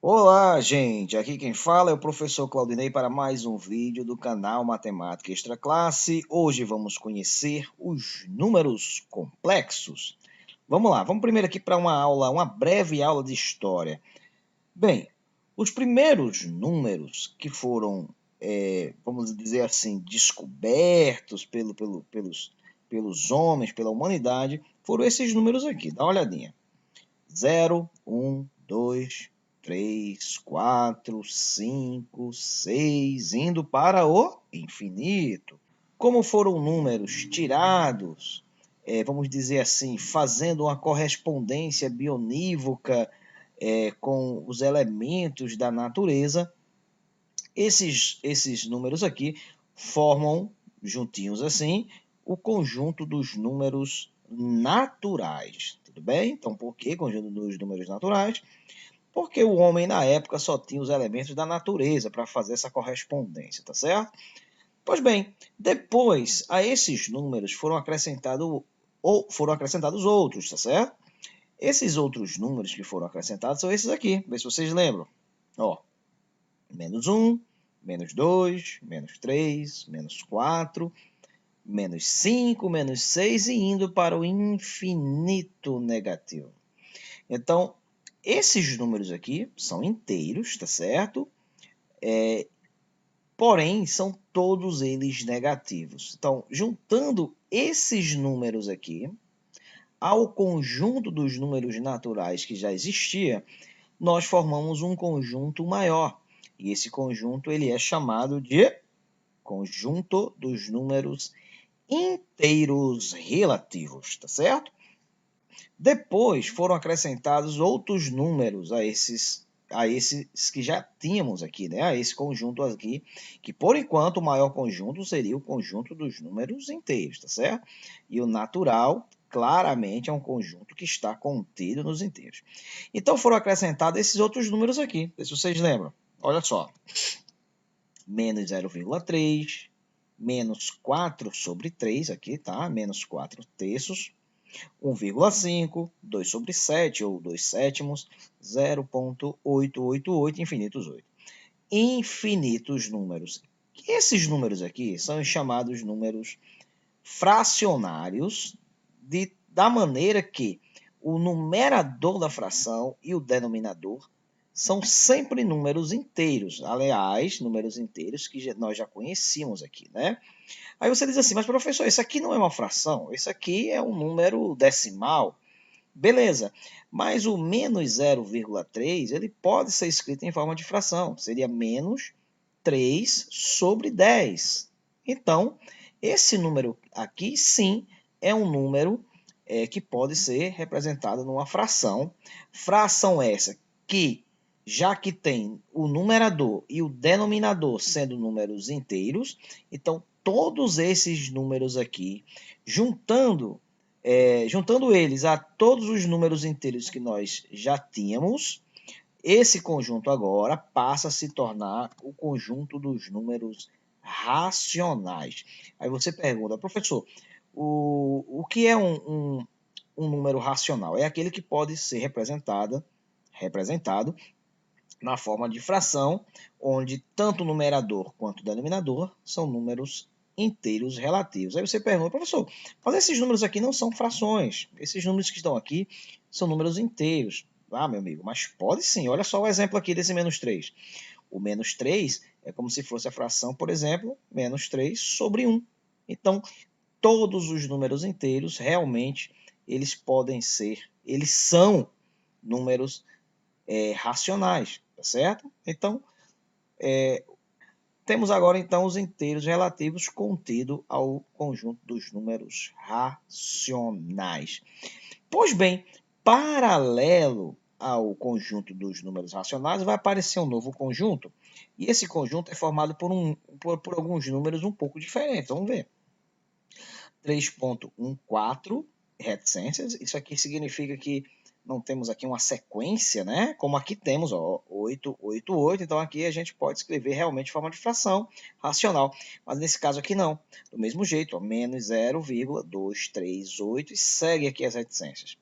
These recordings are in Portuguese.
Olá, gente! Aqui quem fala é o professor Claudinei para mais um vídeo do canal Matemática Extra Classe. Hoje vamos conhecer os números complexos. Vamos lá, vamos primeiro aqui para uma breve aula de história. Bem, os primeiros números que foram, vamos dizer assim, descobertos pelos homens, pela humanidade, foram esses números aqui. Dá uma olhadinha. 0, 1, 2, 3, 4, 5, 6, indo para o infinito. Como foram números tirados, vamos dizer assim, fazendo uma correspondência bionívoca com os elementos da natureza, esses números aqui formam, juntinhos assim, o conjunto dos números naturais. Tudo bem? Então, por que conjunto dos números naturais? Porque o homem, na época, só tinha os elementos da natureza para fazer essa correspondência, tá certo? Pois bem, depois a esses números foram acrescentados outros, tá certo? Esses outros números que foram acrescentados são esses aqui, vê se vocês lembram. Ó, menos 1, menos 2, menos 3, menos 4, menos 5, menos 6 e indo para o infinito negativo. Então, esses números aqui são inteiros, tá certo? Porém, são todos eles negativos. Então, juntando esses números aqui ao conjunto dos números naturais que já existia, nós formamos um conjunto maior. E esse conjunto ele é chamado de conjunto dos números inteiros relativos, tá certo? Depois foram acrescentados outros números a esses que já tínhamos aqui, né? A esse conjunto aqui, que por enquanto o maior conjunto seria o conjunto dos números inteiros, tá certo? E o natural, claramente, é um conjunto que está contido nos inteiros. Então foram acrescentados esses outros números aqui, se vocês lembram. Olha só, menos 0,3, menos 4 sobre 3 aqui, tá? Menos 4 terços, 1,5, 2 sobre 7 ou 2 sétimos, 0,888, infinitos 8. Infinitos números. Esses números aqui são os chamados números fracionários, da maneira que o numerador da fração e o denominador são sempre números inteiros. Aliás, números inteiros que nós já conhecíamos aqui, né? Aí você diz assim, mas professor, isso aqui não é uma fração, isso aqui é um número decimal. Beleza, mas o menos 0,3 ele pode ser escrito em forma de fração, seria menos 3 sobre 10. Então, esse número aqui, sim, é um número que pode ser representado numa fração. Fração essa que, já que tem o numerador e o denominador sendo números inteiros, então todos esses números aqui, juntando eles a todos os números inteiros que nós já tínhamos, esse conjunto agora passa a se tornar o conjunto dos números racionais. Aí você pergunta, professor, o que é um número racional? É aquele que pode ser representado na forma de fração, onde tanto o numerador quanto o denominador são números inteiros relativos. Aí você pergunta, professor, mas esses números aqui não são frações, esses números que estão aqui são números inteiros. Ah, meu amigo, mas pode sim, olha só o exemplo aqui desse menos 3. O menos 3 é como se fosse a fração, por exemplo, menos 3 sobre 1. Então, todos os números inteiros, realmente, eles são números racionais, tá certo? Então, temos agora então os inteiros relativos contido ao conjunto dos números racionais. Pois bem, paralelo ao conjunto dos números racionais, vai aparecer um novo conjunto, e esse conjunto é formado por alguns números um pouco diferentes. Vamos ver. 3,14 reticências, isso aqui significa que não temos aqui uma sequência, né? Como aqui temos, ó, 888, então aqui a gente pode escrever realmente de forma de fração racional, mas nesse caso aqui não. Do mesmo jeito, ó, menos 0,238 e segue aqui as reticências.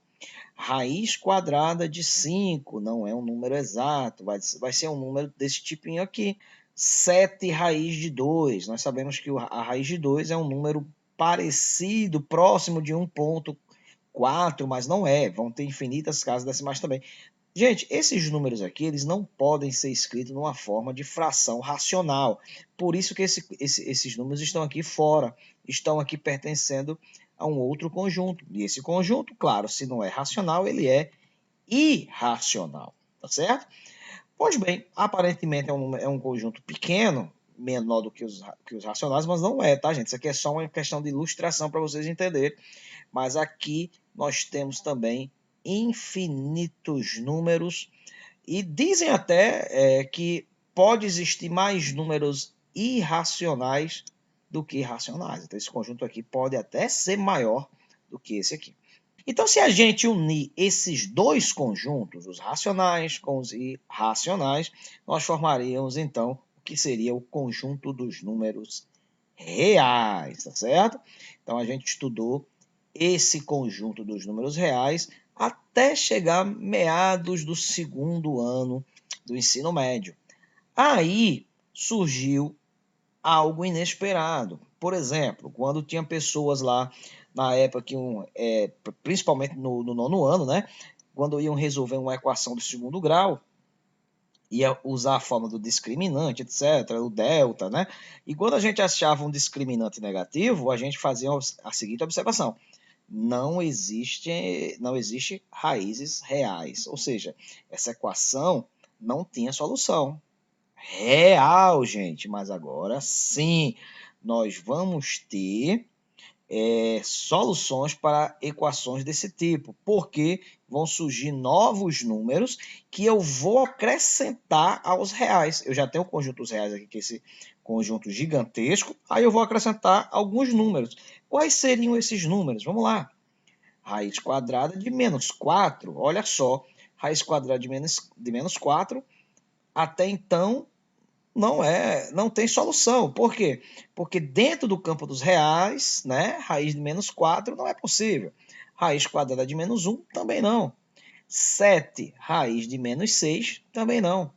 Raiz quadrada de 5 não é um número exato, vai ser um número desse tipinho aqui. 7 raiz de 2. Nós sabemos que a raiz de 2 é um número parecido, próximo de 1,4, mas não é. Vão ter infinitas casas decimais também. Gente, esses números aqui, eles não podem ser escritos numa forma de fração racional. Por isso que esses números estão aqui fora, estão aqui pertencendo a um outro conjunto. E esse conjunto, claro, se não é racional, ele é irracional, tá certo? Pois bem, aparentemente é um conjunto pequeno, menor do que os racionais, mas não é, tá, gente? Isso aqui é só uma questão de ilustração para vocês entenderem. Mas aqui nós temos também infinitos números e dizem até que pode existir mais números irracionais do que racionais. Então esse conjunto aqui pode até ser maior do que esse aqui. Então se a gente unir esses dois conjuntos, os racionais com os irracionais, nós formaríamos então o que seria o conjunto dos números reais, tá certo? Então a gente estudou esse conjunto dos números reais até chegar meados do segundo ano do ensino médio. Aí surgiu algo inesperado. Por exemplo, quando tinha pessoas lá na época que principalmente no nono ano, né? Quando iam resolver uma equação do segundo grau, ia usar a forma do discriminante, etc., o delta, né? E quando a gente achava um discriminante negativo, a gente fazia a seguinte observação: não existe raízes reais, ou seja, essa equação não tinha solução real, gente, mas agora sim, nós vamos ter soluções para equações desse tipo, porque vão surgir novos números que eu vou acrescentar aos reais. Eu já tenho o conjunto dos reais aqui, que é esse conjunto gigantesco, aí eu vou acrescentar alguns números. Quais seriam esses números? Vamos lá. Raiz quadrada de menos 4, olha só, raiz quadrada de menos 4, até então não tem solução. Por quê? Porque dentro do campo dos reais, né, raiz de menos 4 não é possível. Raiz quadrada de menos 1 também não. 7 raiz de menos 6 também não.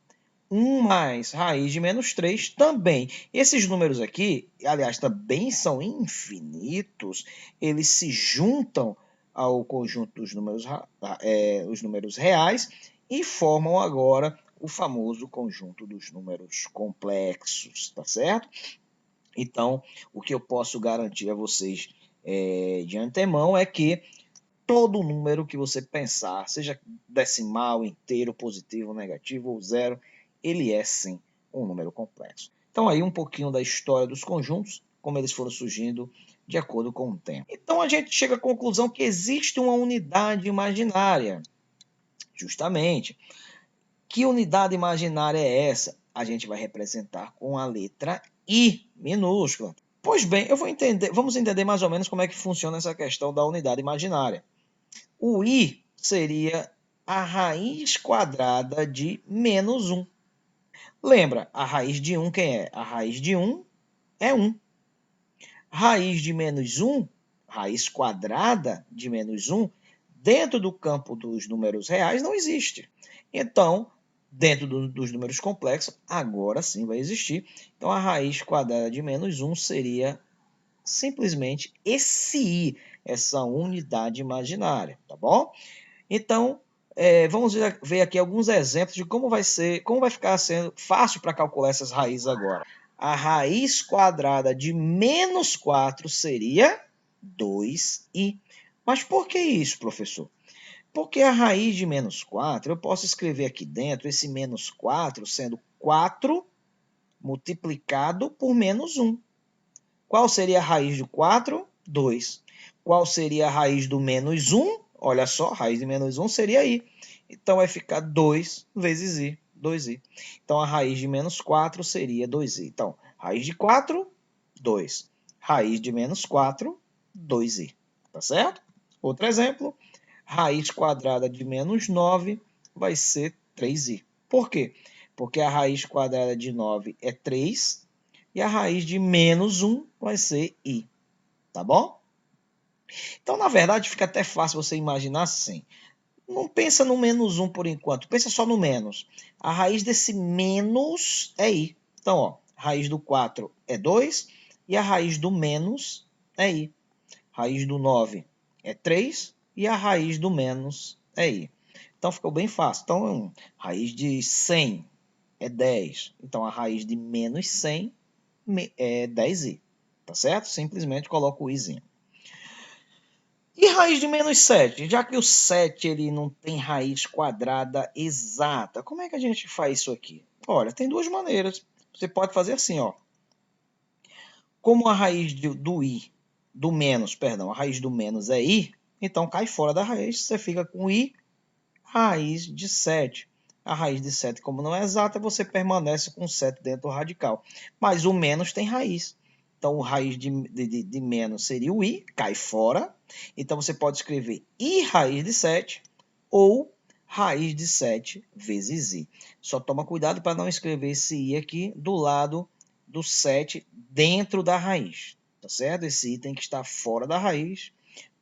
1 mais raiz de menos 3 também. Esses números aqui, aliás, também são infinitos, eles se juntam ao conjunto dos números, os números reais e formam agora o famoso conjunto dos números complexos, tá certo? Então, o que eu posso garantir a vocês de antemão é que todo número que você pensar, seja decimal, inteiro, positivo, negativo ou zero, ele é sim um número complexo. Então aí um pouquinho da história dos conjuntos, como eles foram surgindo de acordo com o tempo. Então a gente chega à conclusão que existe uma unidade imaginária. Justamente. Que unidade imaginária é essa? A gente vai representar com a letra I minúscula. Pois bem, vamos entender mais ou menos como é que funciona essa questão da unidade imaginária. O I seria a raiz quadrada de menos 1. Lembra, a raiz de 1 quem é? A raiz de 1 é 1. Raiz de menos 1, raiz quadrada de menos 1, dentro do campo dos números reais não existe. Então, dentro dos números complexos, agora sim vai existir. Então, a raiz quadrada de menos 1 seria simplesmente esse I, essa unidade imaginária, tá bom? Então, vamos ver aqui alguns exemplos de como vai ficar sendo fácil para calcular essas raízes agora. A raiz quadrada de menos 4 seria 2i. Mas por que isso, professor? Porque a raiz de menos 4, eu posso escrever aqui dentro esse menos 4 sendo 4 multiplicado por menos 1. Qual seria a raiz de 4? 2. Qual seria a raiz do menos 1? Olha só, a raiz de menos 1 seria i. Então, vai ficar 2 vezes i, 2i. Então, a raiz de menos 4 seria 2i. Então, raiz de 4, 2. Raiz de menos 4, 2i. Tá certo? Outro exemplo, raiz quadrada de menos 9 vai ser 3i. Por quê? Porque a raiz quadrada de 9 é 3 e a raiz de menos 1 vai ser i. Tá bom? Então, na verdade, fica até fácil você imaginar assim. Não pensa no menos 1 por enquanto, pensa só no menos. A raiz desse menos é i. Então, ó, a raiz do 4 é 2 e a raiz do menos é i. A raiz do 9 é 3 e a raiz do menos é i. Então, ficou bem fácil. Então, raiz de 100 é 10. Então, a raiz de menos 100 é 10i. Tá certo? Simplesmente coloca o izinho. E raiz de menos 7? Já que o 7 ele não tem raiz quadrada exata, como é que a gente faz isso aqui? Olha, tem duas maneiras. Você pode fazer assim, ó. Como a raiz do menos, perdão, a raiz do menos é i, então cai fora da raiz, você fica com i raiz de 7. A raiz de 7, como não é exata, você permanece com 7 dentro do radical. Mas o menos tem raiz. Então, a raiz de menos seria o i, cai fora. Então, você pode escrever i raiz de 7 ou raiz de 7 vezes i. Só toma cuidado para não escrever esse i aqui do lado do 7 dentro da raiz. Tá certo? Esse i tem que estar fora da raiz,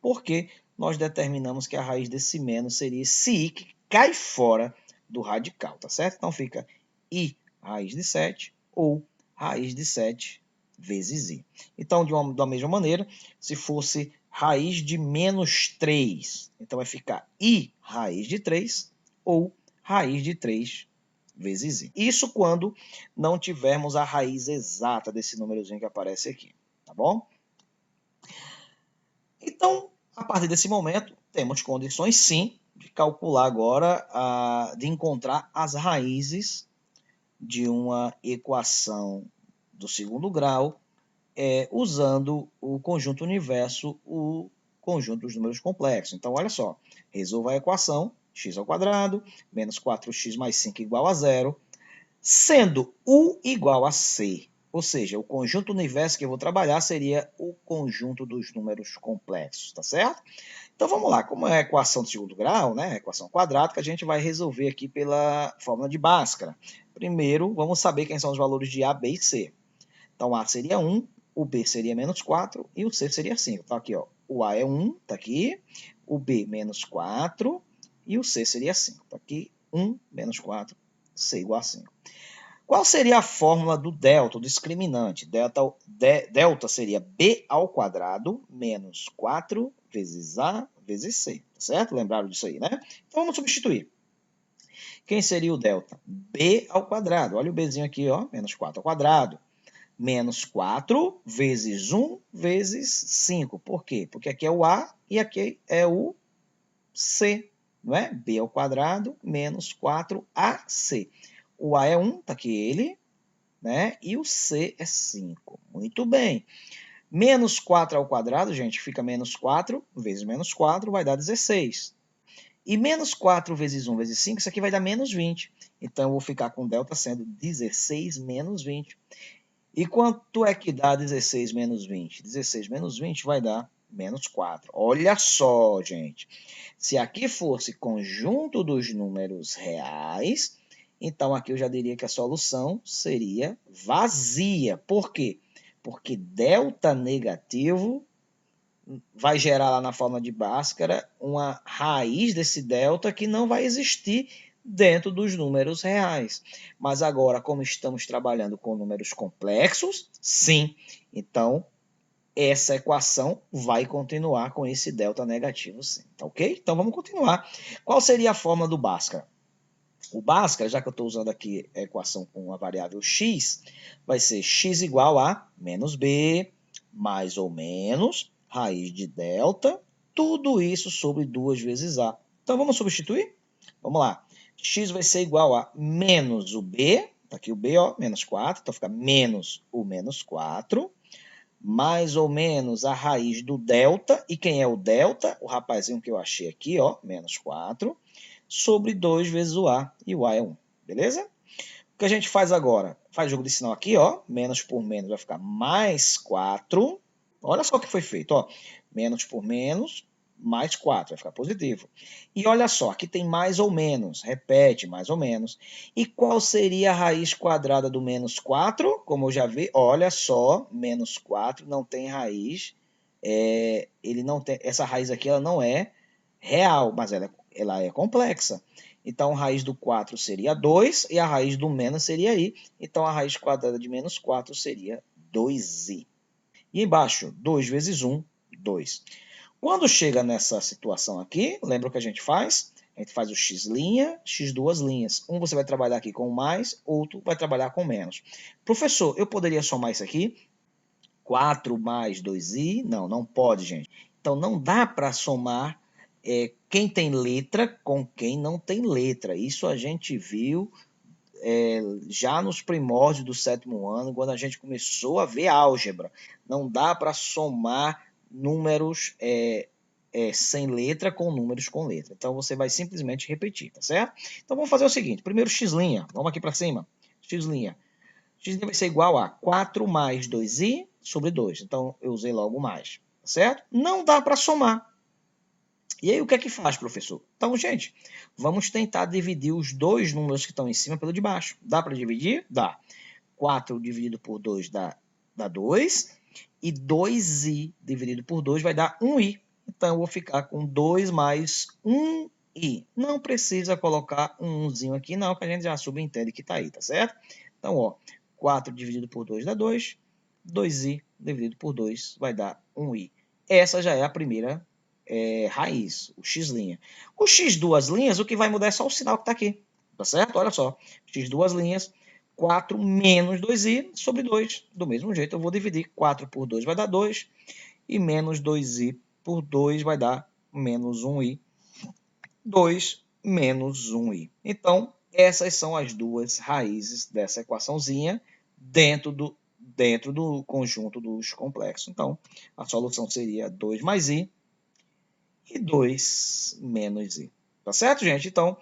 porque nós determinamos que a raiz desse menos seria esse i que cai fora do radical, tá certo? Então fica i raiz de 7 ou raiz de 7 vezes i. Então, da mesma maneira, se fosse raiz de menos 3, então vai ficar i raiz de 3 ou raiz de 3 vezes i. Isso quando não tivermos a raiz exata desse númerozinho que aparece aqui, tá bom? Então, a partir desse momento, temos condições sim de calcular agora, de encontrar as raízes de uma equação do segundo grau, usando o conjunto universo, o conjunto dos números complexos. Então, olha só, resolva a equação x ao quadrado, menos 4x mais 5 igual a 0, sendo u igual a c. Ou seja, o conjunto universo que eu vou trabalhar seria o conjunto dos números complexos, tá certo? Então vamos lá, como é a equação do segundo grau, né, a equação quadrática, a gente vai resolver aqui pela fórmula de Bhaskara. Primeiro, vamos saber quem são os valores de A, B e C. Então A seria 1, o B seria menos 4 e o C seria 5. Então aqui, ó, o A é 1, tá aqui, o B menos 4 e o C seria 5. Tá aqui, 1 menos 4, C igual a 5. Qual seria a fórmula do delta, o discriminante? Delta seria b ao quadrado menos 4 vezes a vezes c, tá certo? Lembraram disso aí, né? Então vamos substituir. Quem seria o delta? b ao quadrado. Olha o bzinho aqui, ó, menos 4 ao quadrado. Menos 4 vezes 1 vezes 5. Por quê? Porque aqui é o a e aqui é o c, não é? B ao quadrado menos 4ac. O A é 1, está aqui ele, né? E o C é 5. Muito bem. Menos 4 ao quadrado, gente, fica menos 4 vezes menos 4 vai dar 16. E menos 4 vezes 1 vezes 5, isso aqui vai dar menos 20. Então, eu vou ficar com delta sendo 16 menos 20. E quanto é que dá 16 menos 20? 16 menos 20 vai dar menos 4. Olha só, gente. Se aqui fosse conjunto dos números reais, então aqui eu já diria que a solução seria vazia. Por quê? Porque delta negativo vai gerar lá na forma de Bhaskara uma raiz desse delta que não vai existir dentro dos números reais. Mas agora, como estamos trabalhando com números complexos, sim. Então, essa equação vai continuar com esse delta negativo, sim. Tá ok? Então, vamos continuar. Qual seria a fórmula do Bhaskara? O Bhaskara, já que eu estou usando aqui a equação com a variável x, vai ser x igual a menos b, mais ou menos, raiz de delta, tudo isso sobre 2 vezes a. Então, vamos substituir? Vamos lá. X vai ser igual a menos o b, está aqui o b, ó, menos 4, então fica menos o menos 4, mais ou menos a raiz do delta, e quem é o delta? O rapazinho que eu achei aqui, ó, menos 4, sobre 2 vezes o a, e o a é 1, beleza? O que a gente faz agora? Faz jogo de sinal aqui, ó, menos por menos vai ficar mais 4, olha só o que foi feito, ó, menos por menos, mais 4, vai ficar positivo. E olha só, aqui tem mais ou menos, repete, mais ou menos. E qual seria a raiz quadrada do menos 4? Como eu já vi, olha só, menos 4 não tem raiz ele não tem, essa raiz aqui ela não é real, mas ela é complexa. Então, a raiz do 4 seria 2 e a raiz do menos seria i. Então, a raiz quadrada de menos 4 seria 2i. E embaixo, 2 vezes 1, 2. Quando chega nessa situação aqui, lembra o que a gente faz? A gente faz o x', x duas linhas. Um você vai trabalhar aqui com mais, outro vai trabalhar com menos. Professor, eu poderia somar isso aqui? 4 mais 2i? Não, não pode, gente. Então, não dá para somar quem tem letra com quem não tem letra. Isso a gente viu já nos primórdios do 7º ano, quando a gente começou a ver álgebra. Não dá para somar números sem letra com números com letra. Então, você vai simplesmente repetir, tá certo? Então, vamos fazer o seguinte. Primeiro, x'. Vamos aqui para cima. X'. X' vai ser igual a 4 mais 2i sobre 2. Então, eu usei logo mais, tá certo? Não dá para somar. E aí, o que é que faz, professor? Então, gente, vamos tentar dividir os dois números que estão em cima pelo de baixo. Dá para dividir? Dá. 4 dividido por 2 dá 2. E 2i dividido por 2 vai dar 1i. Então, eu vou ficar com 2 mais 1i. Não precisa colocar um 1zinho aqui, não, que a gente já subentende que está aí, tá certo? Então, ó, 4 dividido por 2 dá 2. 2i dividido por 2 vai dar 1i. Essa já é a primeira raiz, o x'. O x duas linhas, o que vai mudar é só o sinal que está aqui, tá certo? Olha só, x duas linhas, 4 menos 2i sobre 2. Do mesmo jeito, eu vou dividir 4 por 2 vai dar 2, e menos 2i por 2 vai dar menos 1i. 2 menos 1i. Então, essas são as duas raízes dessa equaçãozinha dentro do conjunto dos complexos. Então, a solução seria 2 mais i e 2 menos i. Tá certo, gente? Então,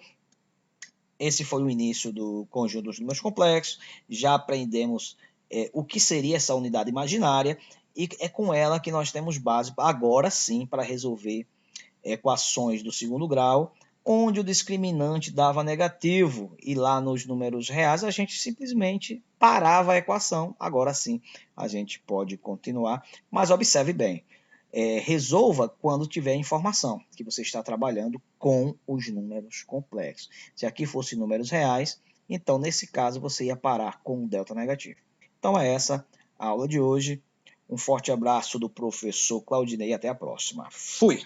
esse foi o início do conjunto dos números complexos. Já aprendemos o que seria essa unidade imaginária e é com ela que nós temos base, agora sim, para resolver equações do segundo grau, onde o discriminante dava negativo e lá nos números reais a gente simplesmente parava a equação. Agora sim, a gente pode continuar, mas observe bem. Resolva quando tiver informação que você está trabalhando com os números complexos. Se aqui fosse números reais, então nesse caso você ia parar com um delta negativo. Então é essa a aula de hoje. Um forte abraço do professor Claudinei e até a próxima. Fui!